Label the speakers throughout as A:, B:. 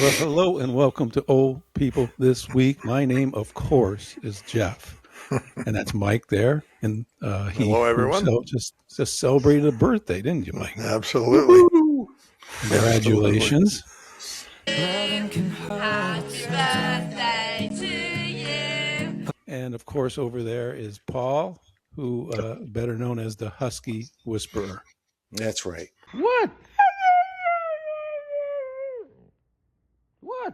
A: Well, hello and welcome to Old People This Week. My name, of course, is Jeff, and that's Mike there. And
B: hello, everyone.
A: Just celebrated a birthday, didn't you, Mike?
B: Absolutely.
A: Woo-hoo! Congratulations.
C: Happy birthday to you.
A: And of course, over there is Paul, who better known as the Husky Whisperer.
D: That's right.
A: What? What?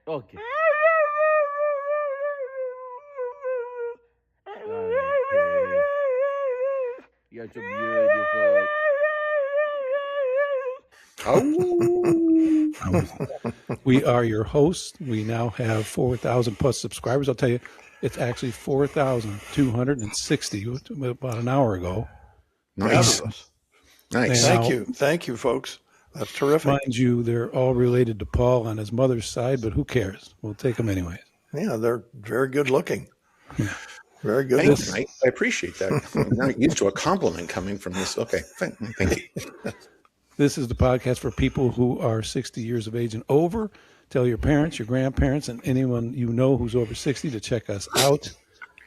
E: Okay. You're so beautiful.
A: We are your hosts. We now have 4,000 plus subscribers. I'll tell you, it's actually 4,260 about an hour ago.
D: Nice.
B: Nice. Thank you, folks. That's terrific.
A: Mind you, they're all related to Paul on his mother's side, but who cares? We'll take them anyways.
B: Yeah, they're very good looking.
A: Yeah.
B: Very good.
D: Thanks, Mike. I appreciate that. I'm not used to a compliment coming from this. Okay, thank you.
A: This is the podcast for people who are 60 years of age and over. Tell your parents, your grandparents, and anyone you know who's over 60 to check us out.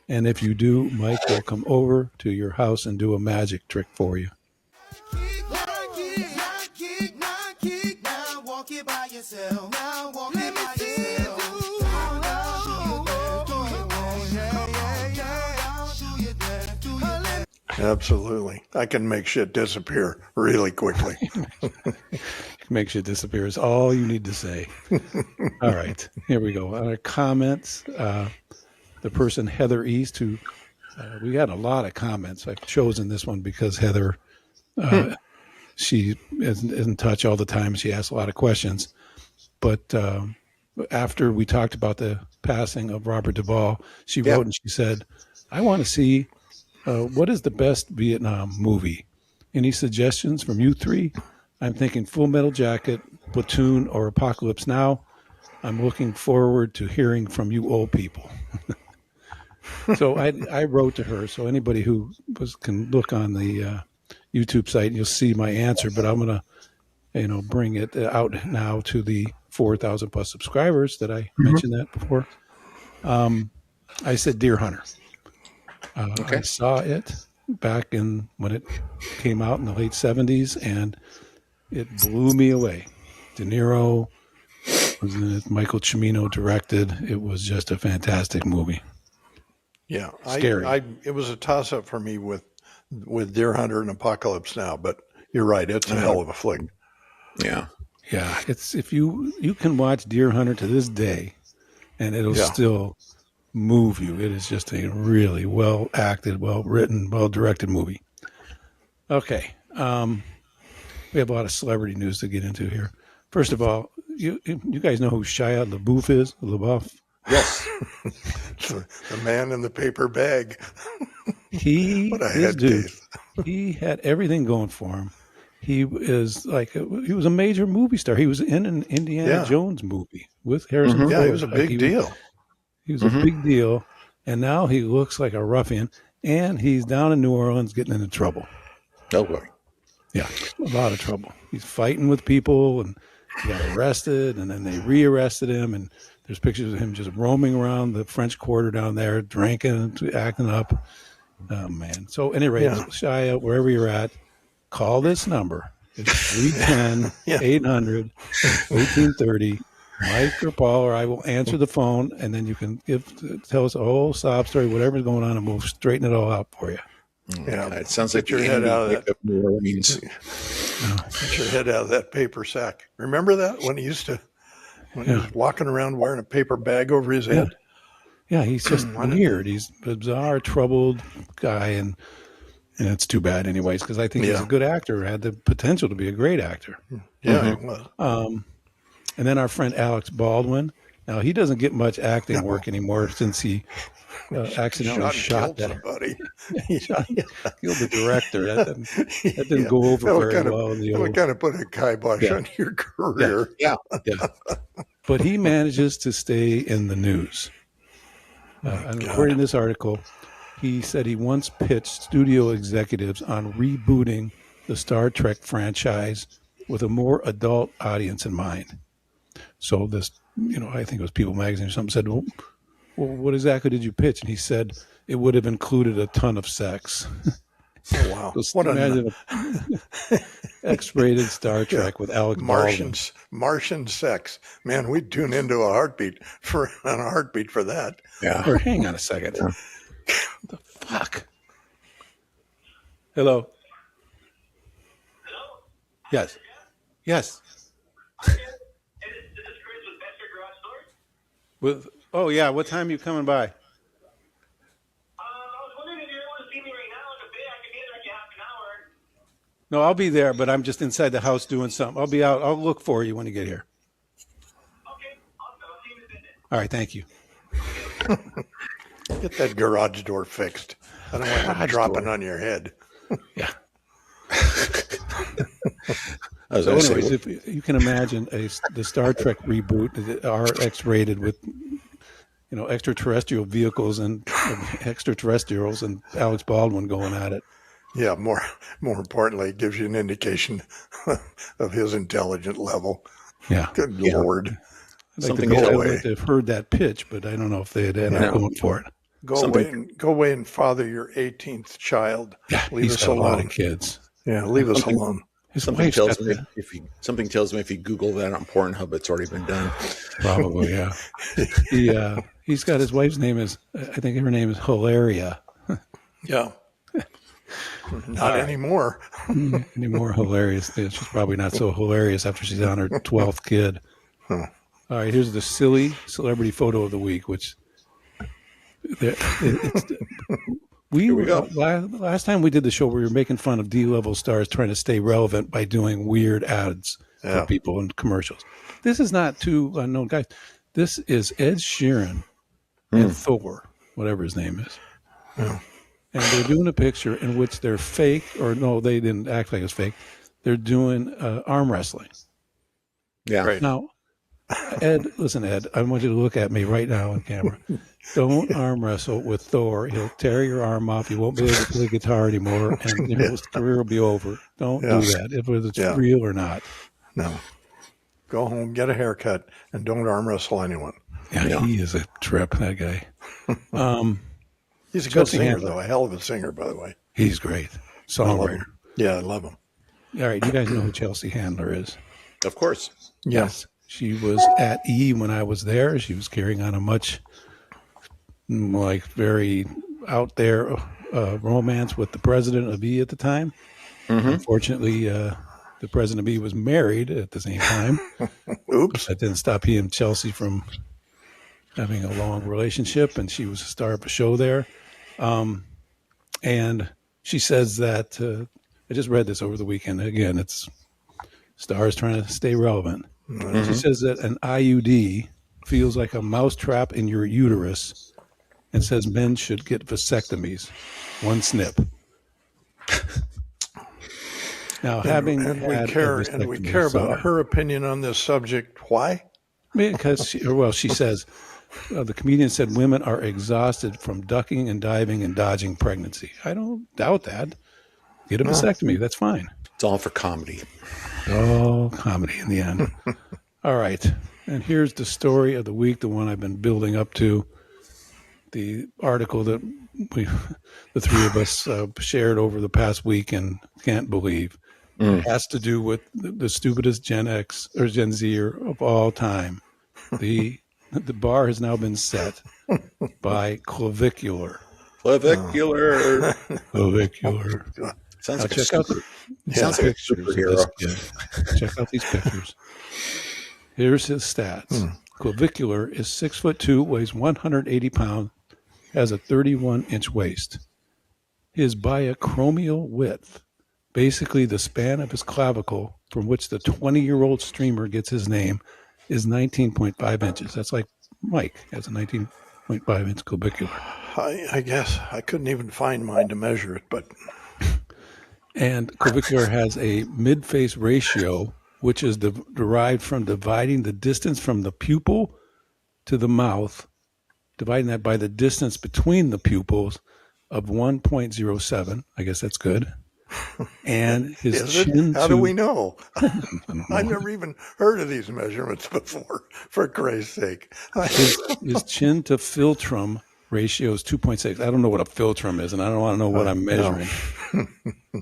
A: And if you do, Mike will come over to your house and do a magic trick for you.
B: Absolutely. I can make shit disappear really quickly.
A: Make shit disappear is all you need to say. All right, here we go. Our comments. The person Heather East, who we got a lot of comments. I've chosen this one because Heather, she is in touch all the time. She asks a lot of questions. But after we talked about the passing of Robert Duvall, she wrote and she said, I want to see what is the best Vietnam movie? Any suggestions from you three? I'm thinking Full Metal Jacket, Platoon, or Apocalypse Now. I'm looking forward to hearing from you old people. So I wrote to her. So anybody who can look on the YouTube site, and you'll see my answer. But I'm gonna, bring it out now to the 4,000 plus subscribers that I mentioned that before. I said Deer Hunter.
D: Okay.
A: I saw it back when it came out in the late 70s, and it blew me away. De Niro was in it. Michael Cimino directed. It was just a fantastic movie.
B: Yeah,
A: Scary.
B: It was a toss-up for me with Deer Hunter and Apocalypse Now, but you're right. It's a hell of a flick.
D: Yeah.
A: Yeah, it's if you can watch Deer Hunter to this day, and it'll still move you. It is just a really well acted, well written, well directed movie. Okay, we have a lot of celebrity news to get into here. First of all, you guys know who Shia LaBeouf is? LaBeouf.
D: Yes.
B: The man in the paper bag.
A: He had everything going for him. He was he was a major movie star. He was in an Indiana Jones movie with Harrison Ford.
B: Yeah, he was a big deal.
A: He was a big deal, and now he looks like a ruffian, and he's down in New Orleans getting into trouble.
D: Oh, boy.
A: Yeah, a lot of trouble. He's fighting with people, and he got arrested, and then they rearrested him, and there's pictures of him just roaming around the French Quarter down there, drinking, acting up. Oh, man. So, anyway, Shia, wherever you're at, call this number. It's 310-800-1830. Mike or Paul or I will answer the phone, and then you can tell us a whole sob story, whatever's going on, and we'll straighten it all out for you.
D: Yeah, it sounds like
B: your head out of that.
D: New Orleans.
B: Get your head out of that paper sack. Remember that when he was walking around wearing a paper bag over his head?
A: Yeah, he's just weird. He's a bizarre, troubled guy, and it's too bad, anyways, because I think he's a good actor. Had the potential to be a great actor.
B: Yeah, he was.
A: And then our friend Alex Baldwin. Now, he doesn't get much acting work anymore since he accidentally shot
B: somebody.
A: Killed the director. That didn't go over very well.
B: That kind of put a kibosh on your career.
D: Yeah.
A: But he manages to stay in the news. And according to this article, he said he once pitched studio executives on rebooting the Star Trek franchise with a more adult audience in mind. So this, I think it was People Magazine or something said, well, what exactly did you pitch? And he said it would have included a ton of sex.
B: Oh, wow.
A: So imagine a X-rated Star Trek with Alex Baldwin.
B: Martian sex. Man, we'd tune into a heartbeat for that.
D: Yeah.
A: Or hang on a second.
D: Yeah.
A: What the fuck? Hello? Yes. Yes. Oh yeah, what time are you coming by?
F: I was wondering if you're able to see me right now. If I could be there in like half an hour.
A: No, I'll be there, but I'm just inside the house doing something. I'll be out. I'll look for you when you get here.
F: Okay, I'll see you in a minute.
A: All right, thank you.
B: Get that garage door fixed. I don't want it dropping on your head.
A: Yeah.
D: So
A: anyways, if you can imagine the Star Trek reboot, are X-rated with, extraterrestrial vehicles and extraterrestrials and Alex Baldwin going at it.
B: Yeah, more importantly, it gives you an indication of his intelligent level.
A: Yeah.
B: Good Lord.
A: I'd like to have heard that pitch, but I don't know if they had ended up going for it.
B: Go away and father your 18th child.
A: Yeah,
B: leave us alone.
A: A lot of kids.
B: Yeah, leave us alone.
D: Something tells me if you Google that on Pornhub, it's already been done.
A: Probably, yeah. He's got his wife's name is, I think her name is Hilaria.
B: Yeah. Not anymore.
A: Anymore hilarious. She's probably not so hilarious after she's on her 12th kid.
B: Huh.
A: All right, here's the silly celebrity photo of the week, which we were last time we did the show, we were making fun of D-level stars trying to stay relevant by doing weird ads for people in commercials. This is not two unknown guys. This is Ed Sheeran and Thor, whatever his name is.
B: Yeah.
A: And they're doing a picture in which they're fake, or no, they didn't act like it's fake. They're doing arm wrestling.
D: Yeah.
B: Right.
A: Now, Ed, listen, Ed, I want you to look at me right now on camera. Don't arm wrestle with Thor. He'll tear your arm off. You won't be able to play guitar anymore, and his career will be over. Don't do that, if it's real or not.
B: No. Go home, get a haircut, and don't arm wrestle anyone.
A: Yeah, he is a trip, that guy.
B: He's a good singer, though. A hell of a singer, by the way.
A: He's great. Songwriter.
B: Yeah, I love him.
A: All right, you guys know who Chelsea Handler is.
D: Of course.
B: Yes.
A: She was at E when I was there. She was carrying on a much, very out there romance with the president of E at the time. Mm-hmm. Unfortunately, the president of E was married at the same time.
B: Oops.
A: That didn't stop he and Chelsea from having a long relationship, and she was a star of a show there. And she says that, I just read this over the weekend. Again, it's stars trying to stay relevant. Mm-hmm. She says that an IUD feels like a mousetrap in your uterus and says men should get vasectomies. One snip. Now, we care about her opinion on this subject. Why? Because she says, the comedian said women are exhausted from ducking and diving and dodging pregnancy. I don't doubt that. Get a vasectomy. That's fine.
D: It's all for comedy.
A: Oh, comedy in the end. All right. And here's the story of the week, the one I've been building up to. The article that the three of us shared over the past week and can't believe. It has to do with the stupidest Gen X or Gen Zer of all time. The bar has now been set by Clavicular.
D: Clavicular.
A: Sounds like a superhero. Check out these pictures. Here's his stats. Clavicular is 6'2", weighs 180 pounds, has a 31-inch waist. His biacromial width, basically the span of his clavicle from which the 20-year-old streamer gets his name, is 19.5 inches. That's like Mike has a 19.5-inch clavicular.
B: I guess I couldn't even find mine to measure it, but...
A: And clavicular has a mid-face ratio, which is derived from dividing the distance from the pupil to the mouth, dividing that by the distance between the pupils of 1.07. I guess that's good. and his
B: Is it?
A: chin
B: How
A: to
B: do we know?
A: I don't
B: I
A: know.
B: never even heard of these measurements before, for Christ's sake.
A: His chin to philtrum ratio is 2.6. I don't know what a philtrum is, and I don't want to know what I'm measuring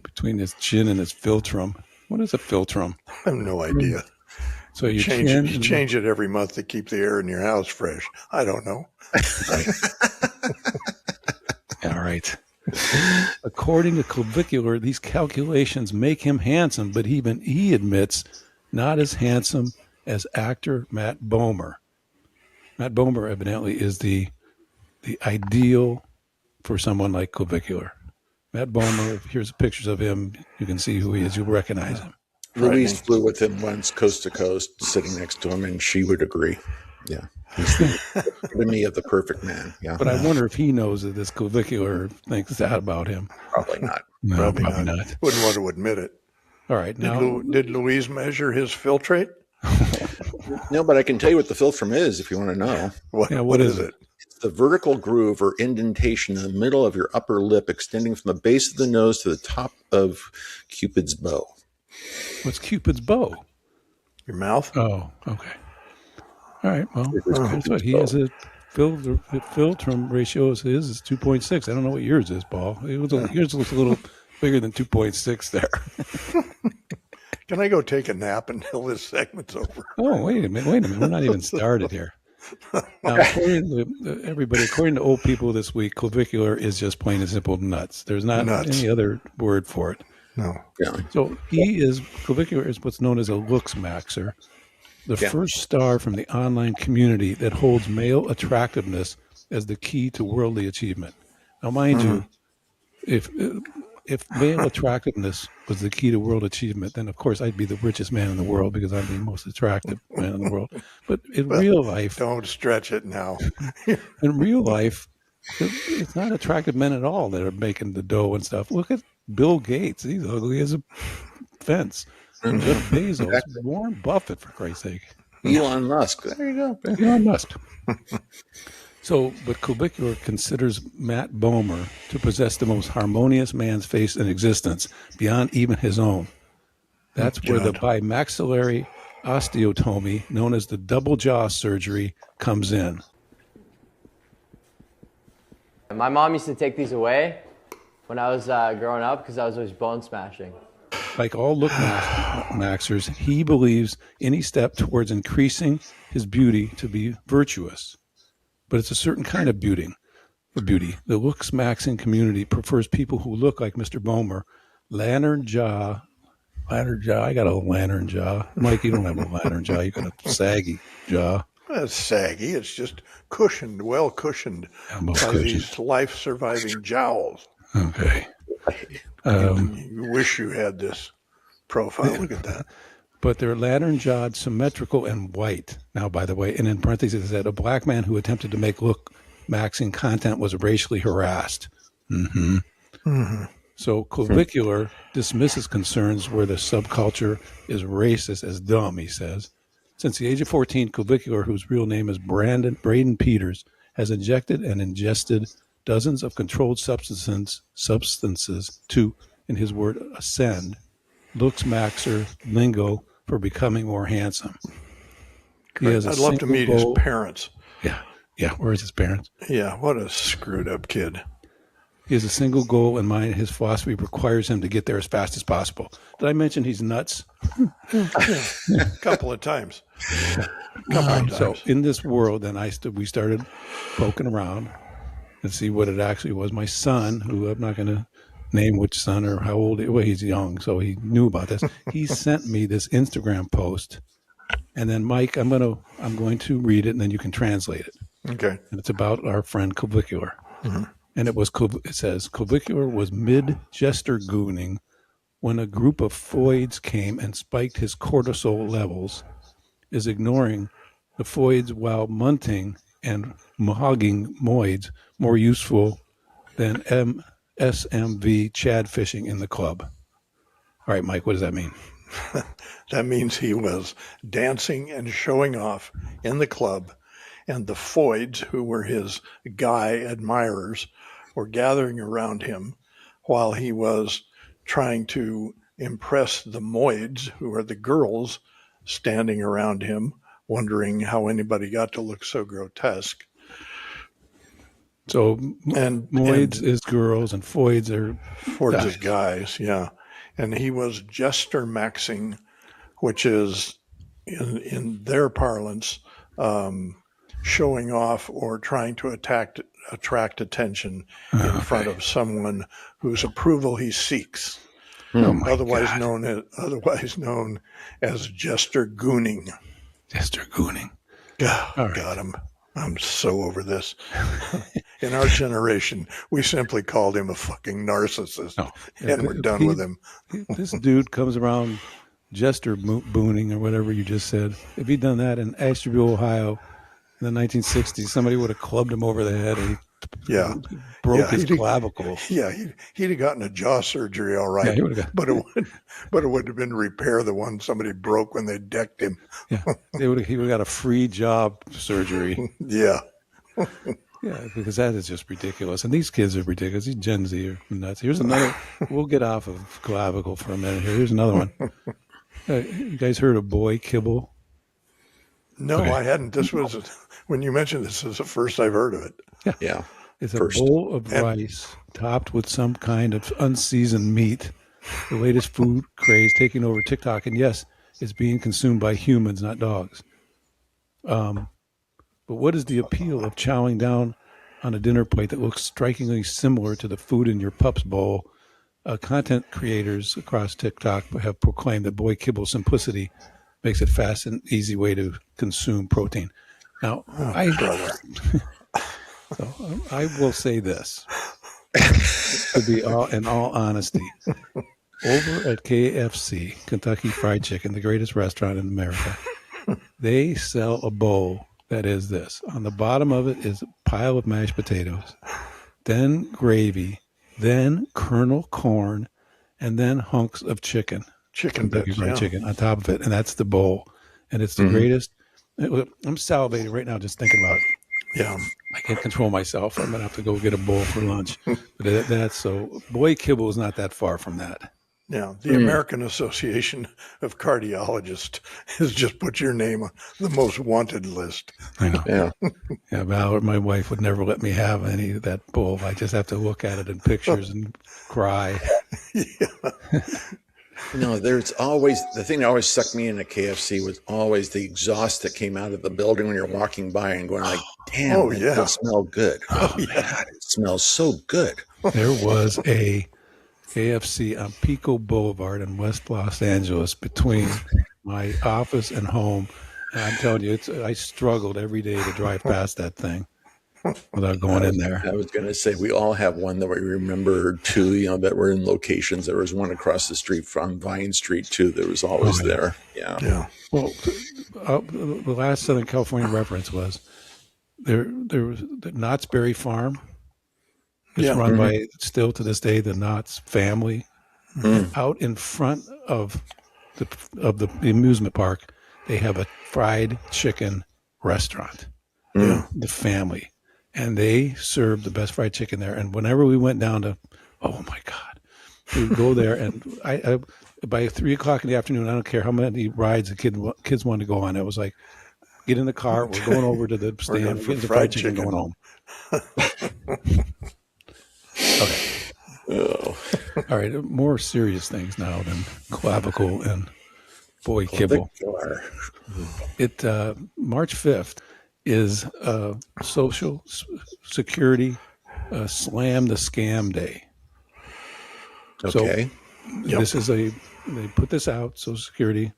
A: between his chin and his philtrum. What is a philtrum?
B: I have no idea.
A: So your
B: Change
A: chin.
B: you change it every month to keep the air in your house fresh. I don't know.
A: All right. According to Clavicular, these calculations make him handsome, but even he admits not as handsome as actor Matt Bomer. Matt Bomer evidently is the ideal for someone like Clavicular. Matt Bomer, here's pictures of him. You can see who he is. You'll recognize him.
D: Louise flew with him once, coast to coast, sitting next to him, and she would agree. Yeah, he's the epitome of the perfect man. Yeah,
A: But I wonder if he knows that this Clavicular thinks that about him.
D: probably not.
A: No,
B: Probably
A: probably
B: not.
A: not.
B: Wouldn't want to admit it.
A: All right. Now,
B: Did Louise measure his filtrate?
D: No, but I can tell you what the philtrum is if you want to know.
A: what is it?
D: It's the vertical groove or indentation in the middle of your upper lip, extending from the base of the nose to the top of Cupid's bow.
A: What's Cupid's bow?
B: Your mouth?
A: Oh, okay. All right. Well, that's what he
D: bow.
A: has a philtrum ratio is his is 2.6. I don't know what yours is, Paul. Yours looks a little bigger than 2.6 there.
B: Can I go take a nap until this segment's over?
A: Oh, wait a minute. We're not even started here. Now, according to old people this week, clavicular is just plain and simple nuts. There's not
B: Nuts.
A: any other word for it.
B: No.
D: Yeah.
A: So clavicular is what's known as a looks maxer, the first star from the online community that holds male attractiveness as the key to worldly achievement. Now, mind you, if male attractiveness was the key to world achievement, then of course I'd be the richest man in the world because I'm the most attractive man in the world. But in real life,
B: Don't stretch it now.
A: in real life, it's not attractive men at all that are making the dough and stuff. Look at Bill Gates. He's ugly as a fence. Jeff Bezos, Warren Buffett, for Christ's sake.
D: Elon Musk. There you go.
A: Elon Musk. But Clavicular considers Matt Bomer to possess the most harmonious man's face in existence, beyond even his own. That's where the bimaxillary osteotomy, known as the double jaw surgery, comes in.
G: My mom used to take these away when I was growing up because I was always bone smashing.
A: Like all look maxers, he believes any step towards increasing his beauty to be virtuous. But it's a certain kind of beauty. The looks maxing community prefers people who look like Mr. Bomer. Lantern jaw. I got a lantern jaw. Mike, you don't have a lantern jaw. You got a saggy jaw.
B: It's saggy. It's just cushioned, well cushioned by these life-surviving jowls.
A: Okay.
B: You wish you had this profile. Look at that.
A: But they're lantern-jawed, symmetrical, and white. Now, by the way, and in parentheses, it said a black man who attempted to make look maxing content was racially harassed. So Clavicular dismisses concerns where the subculture is racist as dumb, he says. Since the age of 14, Clavicular, whose real name is Braden Peters, has injected and ingested dozens of controlled substances to, in his word, ascend looks maxer lingo for becoming more handsome.
B: I'd love to meet his parents.
A: Yeah. Where's his parents?
B: Yeah, what a screwed up kid.
A: He has a single goal in mind. His philosophy requires him to get there as fast as possible. Did I mention he's nuts?
B: A couple of times.
A: So in this world, then we started poking around and see what it actually was. My son, who I'm not going to name which son or how old, well, he's young, so he knew about this. He sent me this Instagram post, and then Mike, I'm going to read it, and then you can translate it.
B: Okay.
A: And it's about our friend Clavicular. And it says, Clavicular was mid-jester gooning when a group of foids came and spiked his cortisol levels, is ignoring the foids while munting and mohogging moids more useful than SMV Chad fishing in the club. All right, Mike, what does that mean?
B: That means he was dancing and showing off in the club, and the foids, who were his guy admirers, were gathering around him while he was trying to impress the moids, who are the girls standing around him, wondering how anybody got to look so grotesque.
A: So
B: And
A: moids is girls and foids are
B: Ford's
A: guys.
B: guys, yeah. And he was jester maxing, which is in their parlance, showing off or trying to attract attention in front of someone whose approval he seeks.
A: Oh my
B: otherwise
A: God.
B: known as jester gooning.
A: Jester gooning.
B: God,
A: All right.
B: God, I'm so over this. In our generation, we simply called him a fucking narcissist,
A: No.
B: and we're done with him.
A: This dude comes around jester booning or whatever you just said. If he'd done that in Ashtabula, Ohio in the 1960s, somebody would have clubbed him over the head and
B: Yeah.
A: broke his
B: he'd-
A: clavicle.
B: Yeah, he'd have gotten a jaw surgery, all right.
A: Yeah, he would have got.
B: but it would have been repair the one somebody broke when they decked him.
A: Yeah, he would have got a free job surgery.
B: Yeah.
A: Yeah, because that is just ridiculous. And these kids are ridiculous. These Gen Z are nuts. Here's another. We'll get off of clavicle for a minute here. Here's another one. You guys heard of boy kibble?
B: No,
A: Okay.
B: I hadn't. This was when you mentioned this is the first I've heard of it.
D: Yeah.
A: It's a
D: First.
A: bowl of rice topped with some kind of unseasoned meat. The latest food craze taking over TikTok, and yes, it's being consumed by humans, not dogs. But what is the appeal of chowing down on a dinner plate that looks strikingly similar to the food in your pup's bowl? Content creators across TikTok have proclaimed that boy kibble simplicity makes it fast and easy way to consume protein. Now, I will say this, to be in all honesty, over at KFC, Kentucky Fried Chicken, the greatest restaurant in America, they sell a bowl that is this. On the bottom of it is a pile of mashed potatoes, then gravy, then kernel corn, and then hunks of chicken.
B: Chicken
A: Kentucky
B: bits,
A: Fried
B: yeah.
A: Chicken on top of it, and that's the bowl. And it's the greatest. I'm salivating right now just thinking about it.
B: Yeah.
A: I can't control myself. I'm gonna have to go get a bowl for lunch. But that's so. Boy kibble is not that far from that.
B: Yeah. The American Association of Cardiologists has just put your name on the most wanted list.
A: I know.
D: Yeah.
A: Yeah, Val, my wife would never let me have any of that bowl. I just have to look at it in pictures and cry.
D: You know, there's always the thing that always sucked me into KFC was always the exhaust that came out of the building when you're walking by and going like, damn,
B: Oh,
D: it
B: yeah.
D: does smell good. Oh, God, it smells so good.
A: There was a KFC on Pico Boulevard in West Los Angeles between my office and home. And I'm telling you, I struggled every day to drive past that thing without going in there.
D: I was going to say we all have one that we remember too, you know, that were in locations. There was one across the street from Vine Street too. That was always there. Yeah.
B: Yeah.
A: Well, the last Southern California reference was there was the Knott's Berry Farm. It's
B: Yeah.
A: run by, still to this day, the Knott's family. Out in front of the amusement park, they have a fried chicken restaurant. The family. And they served the best fried chicken there. And whenever we went down to, oh my God, we would go there. And I by 3 o'clock in the afternoon, I don't care how many rides the kids wanted to go on. It was like, get in the car. We're going over to the stand.
B: going
A: We're
B: for
A: getting the
B: fried
A: fried chicken,
B: chicken.
A: going home. Okay.
D: Oh,
A: All right. More serious things now than clavicle and boy kibble. It March 5th is Social Security Slam the Scam Day.
D: okay.
A: This is they put this out, Social Security,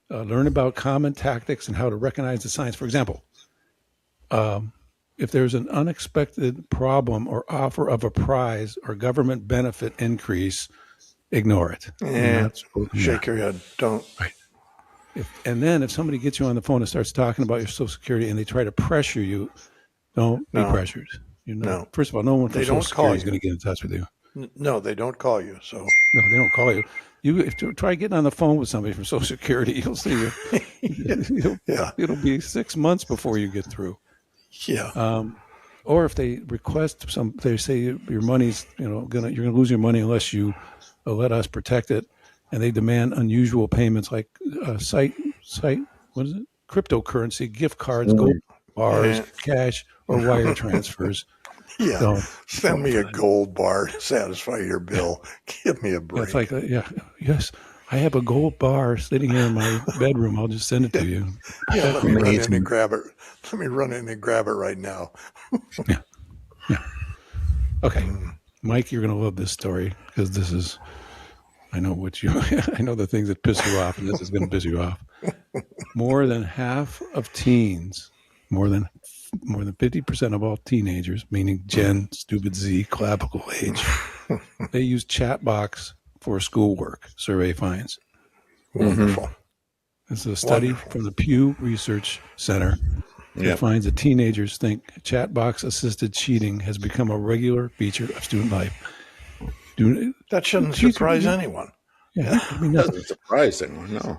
A: learn about common tactics and how to recognize the signs. For example, if there's an unexpected problem or offer of a prize or government benefit increase, ignore it. You're not supposed to-
B: Shake your head. Don't.
A: And then if somebody gets you on the phone and starts talking about your Social Security and they try to pressure you, don't be pressured. You know,
B: No.
A: first of all, no one from
B: They
A: Social
B: don't call
A: Security is
B: you.
A: going to get in touch with you.
B: No, they don't call you. So
A: No, they don't call you. If you try getting on the phone with somebody from Social Security, you'll see you.
B: yeah,
A: It'll be 6 months before you get through.
B: yeah,
A: Or if they request they say your money's, you're gonna lose your money unless you let us protect it, and they demand unusual payments like what is it? Cryptocurrency, gift cards, gold bars, cash, or wire transfers.
B: Yeah,
A: So,
B: send me a gold bar to satisfy your bill. Give me a break.
A: it's like, yes, I have a gold bar sitting here in my bedroom. I'll just send it to you.
B: Yeah, let me run in
D: amazing.
B: and grab it. Let me run in and grab it right now.
A: Okay, Mike, you're going to love this story because this is, I know the things that piss you off, and this is going to piss you off. More than half of teens, more than 50% of all teenagers, meaning Gen, stupid Z, clavicle age, they use chatbots for schoolwork, survey finds.
B: Wonderful.
A: This is a study from the Pooh Research Center that finds that teenagers think chatbox-assisted cheating has become a regular feature of student life.
B: That shouldn't surprise anyone.
A: Yeah,
D: It doesn't surprise anyone, no.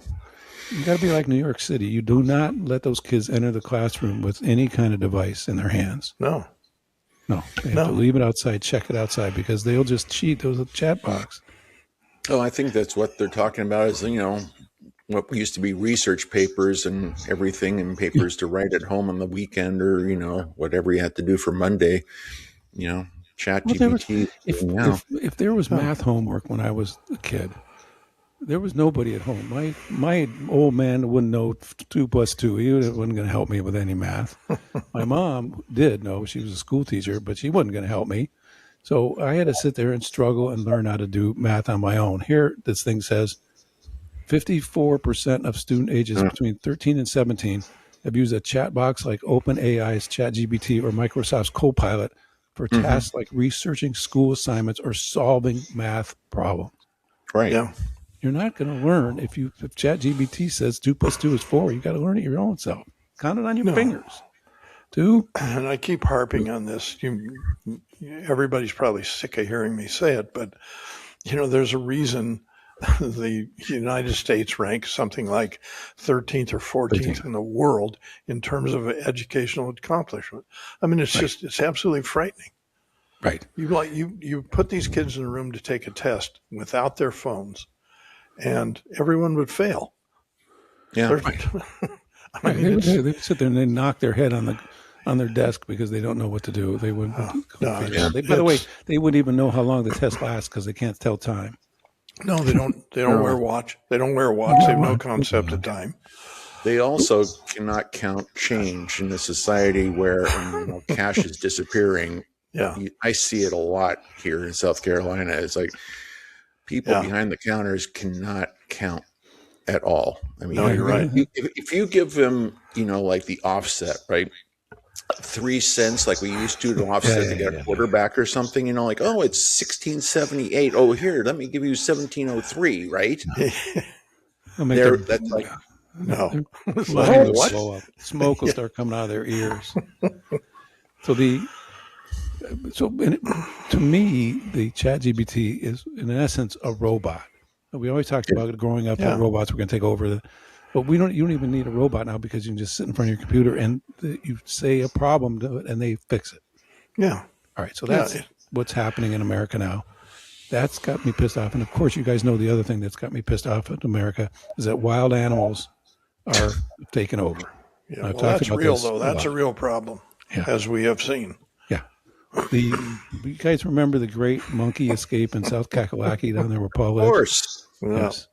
A: You got to be like New York City. You do not let those kids enter the classroom with any kind of device in their hands.
B: No.
A: They have to leave it outside, check it outside, because they'll just cheat those chat box.
D: Oh, I think that's what they're talking about is, what used to be research papers and everything, and papers to write at home on the weekend, or, whatever you had to do for Monday, chat GPT.
A: If there was math homework when I was a kid, there was nobody at home. My old man wouldn't know 2 + 2. He wasn't going to help me with any math. My mom did know. She was a school teacher, but she wasn't going to help me. So I had to sit there and struggle and learn how to do math on my own. Here, this thing says 54% of student ages between 13 and 17 have used a chat box like OpenAI's ChatGPT or Microsoft's Copilot for tasks like researching school assignments or solving math problems.
D: Right.
B: Yeah.
A: You're not going to learn if ChatGPT says 2 + 2 is 4. You got to learn it your own self. Count it on your fingers. 2.
B: And I keep harping on this. Everybody's probably sick of hearing me say it, but there's a reason the United States ranks something like 13th or 14th in the world in terms of educational accomplishment. I mean, it's absolutely frightening.
A: Right.
B: You put these kids in a room to take a test without their phones, and everyone would fail.
D: Yeah.
A: I mean, they sit there and they knock their head on their desk because they don't know what to do. They would. By the way, they wouldn't even know how long the test lasts because they can't tell time.
B: No, they don't. They don't wear a watch. They don't wear a watch. They have no concept of time.
D: They also cannot count change in a society where cash is disappearing.
B: Yeah,
D: I see it a lot here in South Carolina. It's like people behind the counters cannot count at all. I mean,
B: no, you're right.
D: If you give them, like the offset, right? 3 cents, like we used to offset to get a quarterback or something, like, oh, it's 1678. Oh, here, let me give you 1703, right? That's like,
B: no.
A: What? Blow up. Smoke will start coming out of their ears. To me, the ChatGPT is, in essence, a robot. We always talked about it growing up that robots were going to take over but you don't even need a robot now because you can just sit in front of your computer and you say a problem to it and they fix it.
B: Yeah.
A: All right. So that's what's happening in America now. That's got me pissed off. And of course, you guys know the other thing that's got me pissed off in America is that wild animals are taking over.
B: Yeah, well, that's real, though. That's a real problem, as we have seen.
A: Yeah. You guys remember the great monkey escape in South Kakalaki down there where Paul lives?
D: Of course.
A: Yes.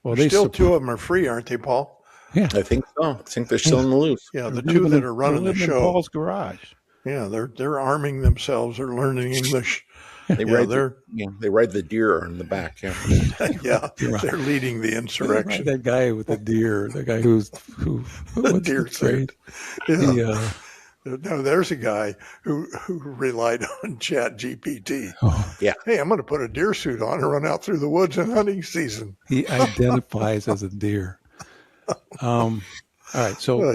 B: Well, still 2 of them are free, aren't they, Paul?
D: Yeah, I think so. I think they're still in the loop.
B: Yeah, the 2 that are running the show.
A: In Paul's garage.
B: Yeah, they're arming themselves. They're learning English.
D: They ride the deer in the back. Yeah,
B: they're leading the insurrection.
A: That guy with the deer, the guy who
B: the deer suit. Yeah. No, there's a guy who relied on ChatGPT.
A: Oh,
D: yeah.
B: Hey, I'm going to put a deer suit on and run out through the woods in hunting season.
A: He identifies as a deer. All right, so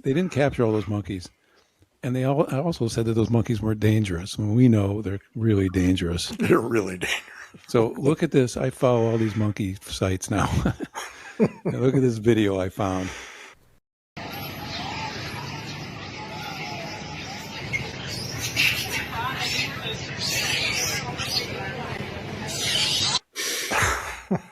A: they didn't capture all those monkeys. And they also said that those monkeys weren't dangerous. And we know they're really dangerous.
B: They're really dangerous.
A: So look at this. I follow all these monkey sites now. Now look at this video I found.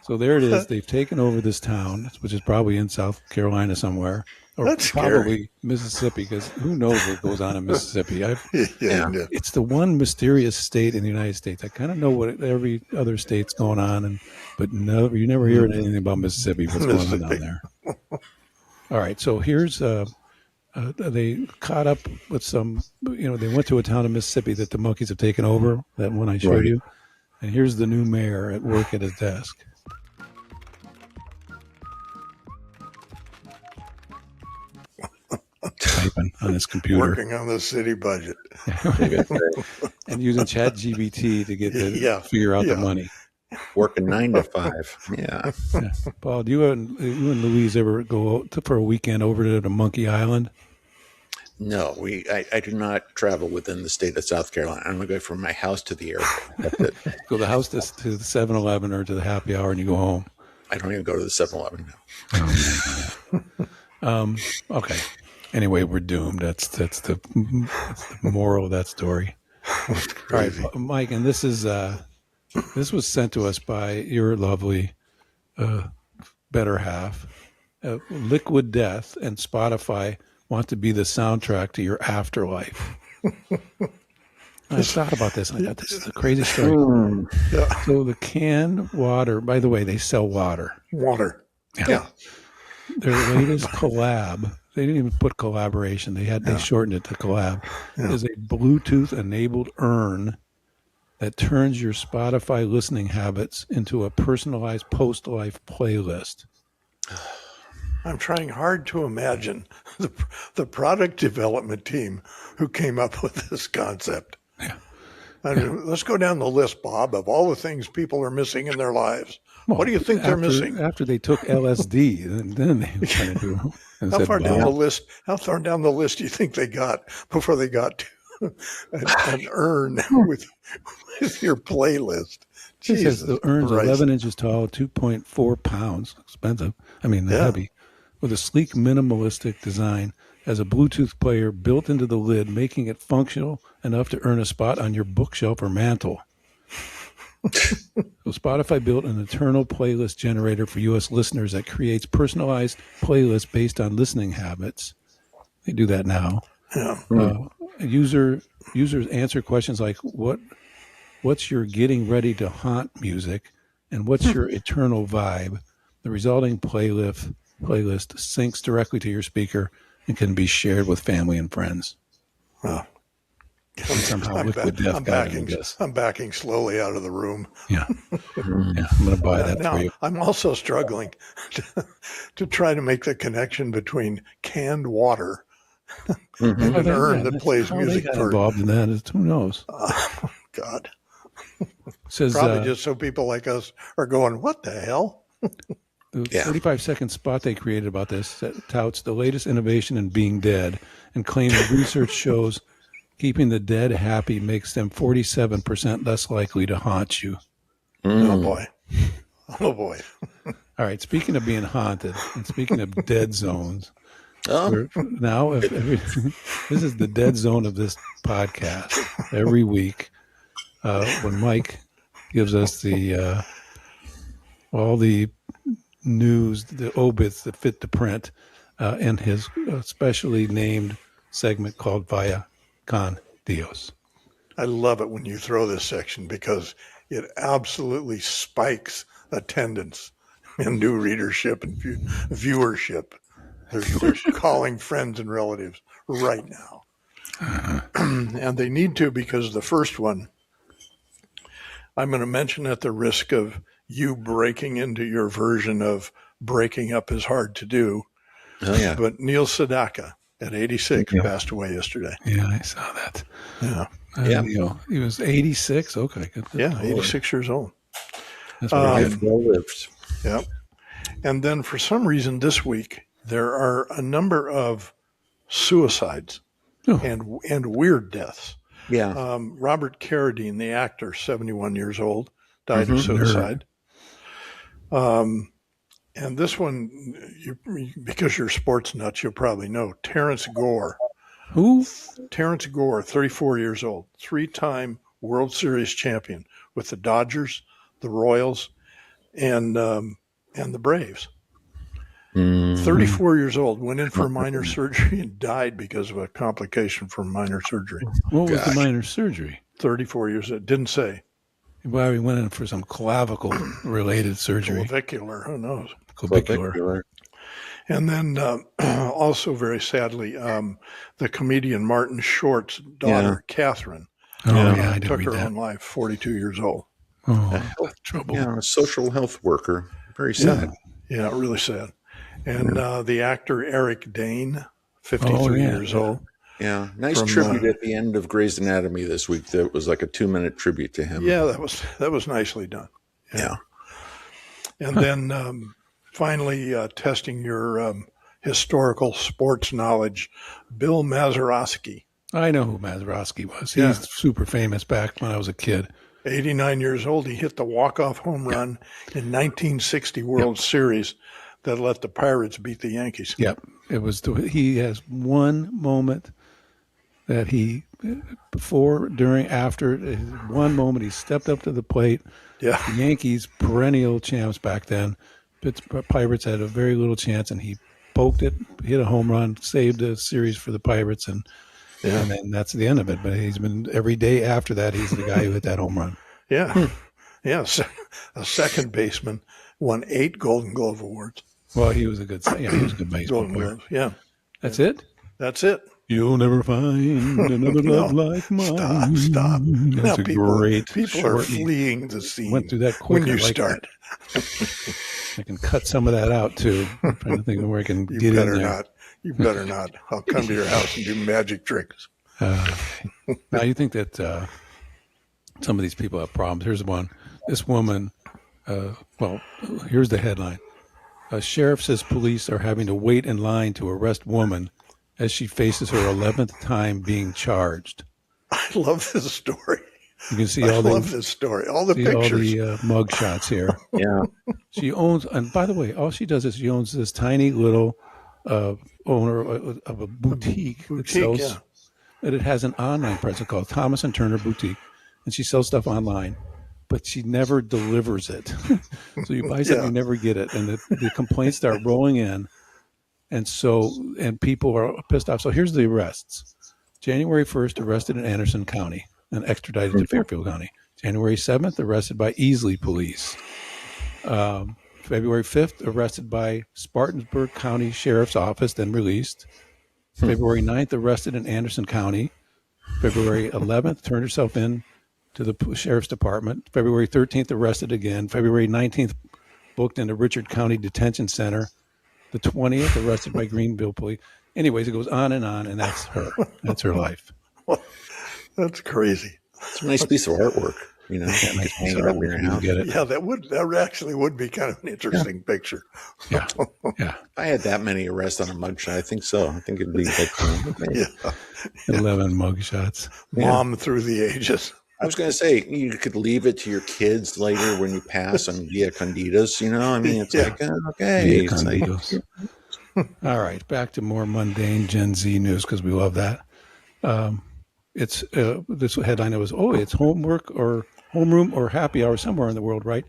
A: So there it is. They've taken over this town, which is probably in South Carolina somewhere, or
B: That's
A: probably Mississippi, because who knows what goes on in Mississippi.
B: yeah.
A: It's the one mysterious state in the United States. I kind of know what every other state's going on, but no, you never hear anything about Mississippi. What's going on down there? All right, so here's they caught up with some. They went to a town in Mississippi that the monkeys have taken over. That one I showed you, and here's the new mayor at work at his desk. Typing on his computer,
B: Working on the city budget.
A: and using ChatGPT to get figure out the money.
D: Working 9 to 5. Yeah.
A: Paul, do you and Louise ever go for a weekend over to the Monkey Island?
D: No, I do not travel within the state of South Carolina. I'm going to go from my house to the airport. That's it.
A: Go to the house to the 7-Eleven or to the happy hour, and you go home.
D: I don't even go to the 7-Eleven now.
A: Okay. Anyway, we're doomed. That's the moral of that story. All right, Mike, and this was sent to us by your lovely better half. Liquid Death and Spotify want to be the soundtrack to your afterlife. I thought about this, and I thought this is a crazy story. So the canned water, by the way, they sell water.
B: Water. Yeah.
A: Their latest collab, they didn't even put collaboration. They shortened it to collab, is a Bluetooth-enabled urn that turns your Spotify listening habits into a personalized post-life playlist.
B: I'm trying hard to imagine the product development team who came up with this concept.
A: Yeah.
B: Let's go down the list, Bob, of all the things people are missing in their lives. Well, what do you think they're missing?
A: After they took LSD, then they kind of do.
B: How far down the list? How far down the list do you think they got before they got to an urn with your playlist?
A: It says the urn's 11 inches tall, 2.4 pounds, expensive. I mean, heavy, with a sleek, minimalistic design, has a Bluetooth player built into the lid, making it functional enough to earn a spot on your bookshelf or mantle. So Spotify built an internal playlist generator for U.S. listeners that creates personalized playlists based on listening habits. They do that now. Yeah. Users answer questions like, what's your getting ready to haunt music, and what's your eternal vibe? The resulting playlist syncs directly to your speaker and can be shared with family and friends.
B: Wow.
A: Somehow Liquid Death got into this.
B: I'm backing slowly out of the room.
A: Yeah. I'm going to buy that
B: now,
A: for you.
B: I'm also struggling to try to make the connection between canned water and an urn that plays music.
A: How involved in that is who knows.
B: God.
A: Says,
B: probably just so people like us are going, what the hell?
A: The 35-second spot they created about this touts the latest innovation in being dead and claims research shows keeping the dead happy makes them 47% less likely to haunt you.
B: Oh, boy. Oh, boy.
A: All right. Speaking of being haunted and speaking of dead zones, now this is the dead zone of this podcast. Every week when Mike gives us all the news, the obits that fit the print in his specially named segment called Vaya Con Dios.
B: I love it when you throw this section because it absolutely spikes attendance and new readership and viewership. They're calling friends and relatives right now. And they need to, because the first one, I'm going to mention at the risk of you breaking into your version of breaking up is hard to do.
D: Oh, yeah.
B: But Neil Sedaka at 86 passed away yesterday.
A: Yeah, I saw that.
B: Yeah.
A: He was 86. Okay. Good.
B: Yeah, 86 years old.
A: That's
D: well lived.
B: Yeah. And then for some reason this week, there are a number of suicides and weird deaths.
D: Yeah.
B: Robert Carradine, the actor, 71 years old, died of suicide. And this one, because you're sports nuts, you'll probably know Terrence Gore.
A: Who?
B: Terrence Gore, 34 years old, 3-time World Series champion with the Dodgers, the Royals, and the Braves. 34 years old, went in for minor surgery and died because of a complication from minor surgery.
A: What was the
D: Gosh.
A: minor surgery?
B: 34 years. It didn't say.
A: Well, he went in for some clavicle-related surgery.
B: Clavicular, who knows?
A: Clavicular.
B: And then also very sadly, the comedian Martin Short's daughter, Catherine,
A: I did
B: took
A: read
B: her
A: that.
B: own life, 42 years old.
A: Oh, trouble.
D: Yeah, a social health worker. Very sad.
B: Yeah, really sad. And the actor Eric Dane, 53 years old.
D: Yeah, nice
B: From,
D: tribute at the end of Grey's Anatomy this week. That was like a 2-minute tribute to him.
B: Yeah, that was nicely done.
D: Yeah.
B: And then finally, testing your historical sports knowledge, Bill Mazeroski,
A: I know who Mazeroski was. He's super famous back when I was a kid.
B: 89 years old. He hit the walk-off home run in 1960 World Series that let the Pirates beat the Yankees.
A: Yep. It was. He has one moment that he, before, during, after, one moment he stepped up to the plate.
B: Yeah.
A: The Yankees, perennial champs back then. Pirates had a very little chance, and he poked it, hit a home run, saved a series for the Pirates, and then that's the end of it. But he's been, every day after that, he's the guy who hit that home run.
B: Yeah. Yeah. A second baseman, won 8 Golden Glove awards.
A: Well, he was a good baseball
B: Golden
A: player.
B: Glove. Yeah.
A: That's it?
B: That's it.
A: You'll never find another love like mine.
B: Stop.
A: That's
B: Now
A: great
B: people are
A: short.
B: fleeing the scene.
A: Went through that quicker.
B: when you
A: like
B: start.
A: I can cut some of that out too. I'm trying to think of where I can
B: You
A: get in
B: better
A: there.
B: not. You better not. I'll come to your house and do magic tricks.
A: Now you think that some of these people have problems. Here's one. This woman. Well, here's the headline. A sheriff says police are having to wait in line to arrest woman as she faces her 11th time being charged.
B: I love this story.
A: You can see
B: I
A: all
B: love
A: the
B: this story. All the
A: see
B: pictures.
A: all the mug shots here.
D: Yeah.
A: She owns, and by the way, all she does is she owns this tiny little owner of a boutique that sells.
B: yeah.
A: And it has an online presence called Thomas and Turner Boutique, and she sells stuff online, but she never delivers it. So you buy something, you never get it, and the complaints start rolling in, and people are pissed off. So here's the arrests: January 1st, arrested in Anderson County and extradited to Fairfield County. January 7th, arrested by Easley Police. February 5th, arrested by Spartanburg County Sheriff's Office, then released. February 9th, arrested in Anderson County. February 11th, turned herself in to the Sheriff's Department. February 13th, arrested again. February 19th, booked into Richard County Detention Center. The 20th, arrested by Greenville Police. Anyways, it goes on, and that's her. That's her life.
B: That's crazy.
D: It's a nice piece of artwork. You know,
A: Nice piece
D: hang
A: of
D: it up in
A: artwork,
D: your
A: you
D: house.
A: get it.
B: Yeah, that actually would be kind of an interesting picture.
A: Yeah.
D: If I had that many arrests on a mugshot, I think so. I think it'd be like,
B: Yeah.
A: 11 mugshots.
B: Mom through the ages.
D: I was going to say, you could leave it to your kids later when you pass on Via Candidas, you know? I mean, it's like, okay.
A: Via Candidos. All right, back to more mundane Gen Z news because we love that. It's this headline was, it's homework or homeroom or happy hour somewhere in the world, right?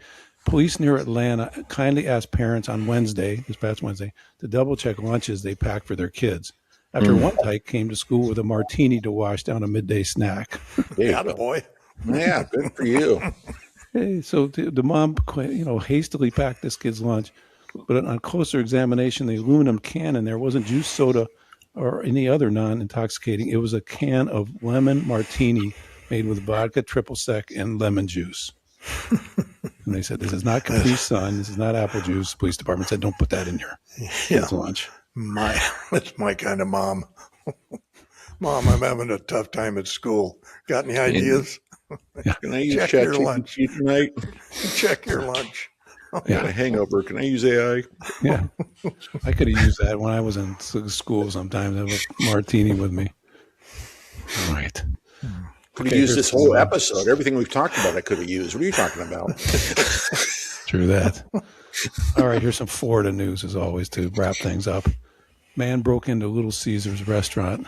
A: Police near Atlanta kindly asked parents on this past Wednesday, to double check lunches they pack for their kids. After one tyke came to school with a martini to wash down a midday snack.
B: Yeah, boy.
D: Yeah, good for you.
A: Hey, so the mom, hastily packed this kid's lunch, but on closer examination, the aluminum can in there wasn't juice, soda, or any other non-intoxicating. It was a can of lemon martini made with vodka, triple sec, and lemon juice. And they said, this is not Capri Sun. This is not apple juice. The police department said, don't put that in your kid's lunch.
B: That's my kind of mom. Mom, I'm having a tough time at school. Got any ideas?
D: Can I use
B: Check your
D: ChatGPT
B: lunch.
D: tonight?
B: Check your lunch.
D: I got a hangover. Can I use AI?
A: Yeah. I could have used that when I was in school sometimes. I have a martini with me. All right.
D: Could have used this whole episode. Everything we've talked about, I could have used. What are you talking about?
A: True that. All right, here's some Florida news, as always, to wrap things up. Man broke into Little Caesars restaurant.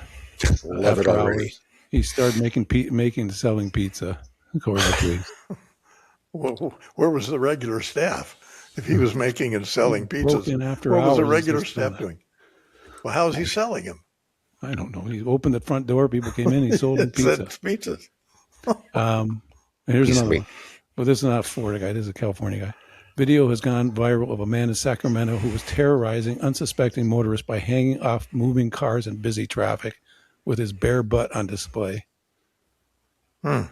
D: Love it
A: After
D: already.
A: hours, he started selling pizza, according to police.
B: Where was the regular staff? If he was making and selling
A: Broke
B: pizzas,
A: in after
B: what was a
A: hours
B: regular
A: just,
B: staff doing? Well, how is he selling them?
A: I don't know. He opened the front door. People came in. He sold them
B: It said
A: pizza.
B: pizzas.
A: Here's
D: Used to
A: another
D: be.
A: one. Well, this is not a Florida guy. This is a California guy. Video has gone viral of a man in Sacramento who was terrorizing unsuspecting motorists by hanging off moving cars in busy traffic with his bare butt on display. You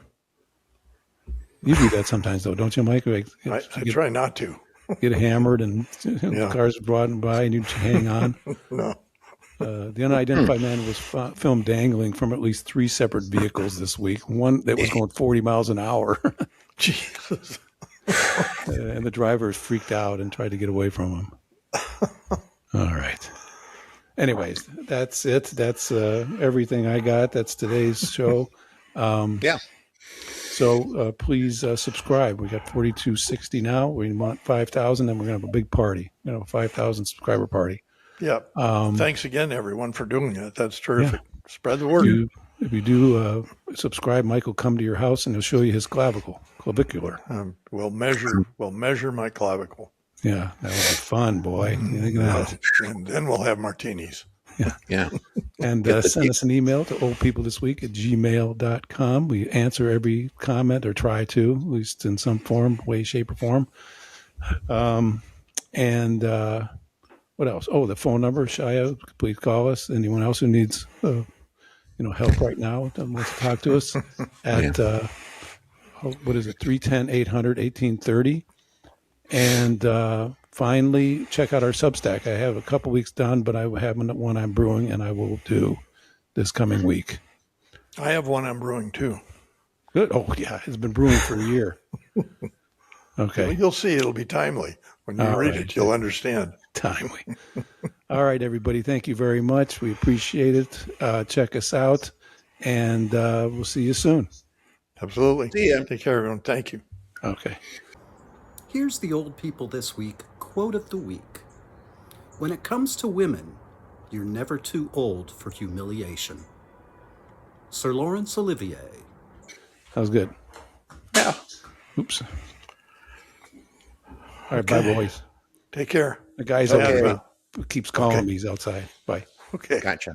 A: do that sometimes, though, don't you, Mike? Like,
B: I try not to.
A: get hammered and
B: Yeah.
A: cars brought by and you hang on.
B: No.
A: The unidentified man was filmed dangling from at least 3 separate vehicles this week. One that was going 40 miles an hour.
B: Jesus.
A: And the drivers freaked out and tried to get away from him. All right. Anyways, that's it. That's everything I got. That's today's show.
D: Yeah.
A: So please subscribe. We got 4260 now. We want 5,000, and we're going to have a big party. 5,000 subscriber party.
B: Yeah. Thanks again, everyone, for doing that. That's terrific. Spread the word.
A: If you do subscribe, Mike will come to your house and he'll show you his clavicular.
B: We'll measure my clavicle.
A: Yeah, that would be fun, boy. You think of that?
B: And then we'll have martinis.
D: Yeah.
A: And send us an email to oldpeoplethisweek@gmail.com. We answer every comment, or try to, at least in some form, way, shape, or form. And what else? Oh, the phone number, Shia, please call us. Anyone else who needs help right now and wants to talk to us at, what is it, 310-800-1830. And finally, check out our Substack. I have a couple weeks done, but I have one I'm brewing, and I will do this coming week.
B: I have one I'm brewing too.
A: Good. Oh, yeah. It's been brewing for a year. Okay.
B: Well, you'll see it'll be timely. When you read it, you'll understand.
A: Timely. All right, everybody. Thank you very much. We appreciate it. Check us out, and we'll see you soon.
B: Absolutely.
D: See ya.
B: Take care, everyone. Thank you.
A: Okay.
H: Here's the Old People This Week quote of the week. When it comes to women, you're never too old for humiliation. Sir Laurence Olivier.
A: That was good.
B: Yeah.
A: Oops. All right, bye, boys.
B: Take care.
A: The guy's
B: Okay.
A: over keeps calling me. He's outside. Bye.
B: Okay.
D: Gotcha.